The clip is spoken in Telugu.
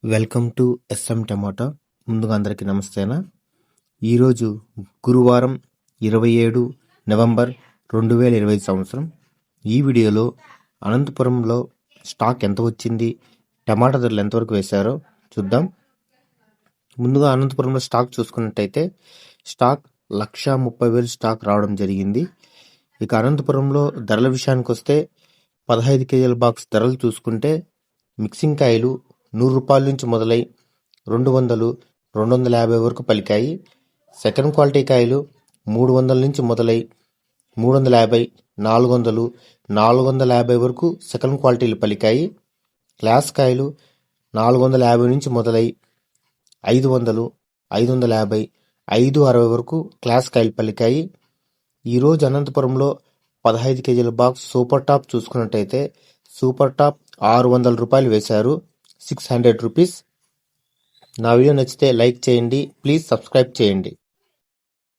వెల్కమ్ టు ఎస్ఎం టమాటా. ముందుగా అందరికీ నమస్తేనా. ఈరోజు గురువారం 27 నవంబర్ 2020 సంవత్సరం. ఈ వీడియోలో అనంతపురంలో స్టాక్ ఎంత వచ్చింది, టమాటా ధరలు ఎంతవరకు వేశారో చూద్దాం. ముందుగా అనంతపురంలో స్టాక్ చూసుకున్నట్టయితే స్టాక్ 1,30,000 స్టాక్ రావడం జరిగింది. ఇక అనంతపురంలో ధరల విషయానికి వస్తే 15 కేజీల బాక్స్ ధరలు చూసుకుంటే మిక్సింగ్ కాయలు 100 రూపాయల నుంచి మొదలై 200, 250 వరకు పలికాయి. సెకండ్ క్వాలిటీ కాయలు 300 నుంచి మొదలై 350, 400, 450 వరకు సెకండ్ క్వాలిటీలు పలికాయి. క్లాస్ కాయలు 450 నుంచి మొదలై 500, 550, 560 వరకు క్లాస్ కాయలు పలికాయి. ఈరోజు అనంతపురంలో 15 కేజీల బాక్స్ సూపర్ టాప్ చూసుకున్నట్టయితే సూపర్ టాప్ 600 రూపాయలు వేశారు, 600 రూపీస్. నా వీడియో నచ్చితే లైక్ చేయండి, ప్లీజ్ సబ్స్క్రైబ్ చేయండి.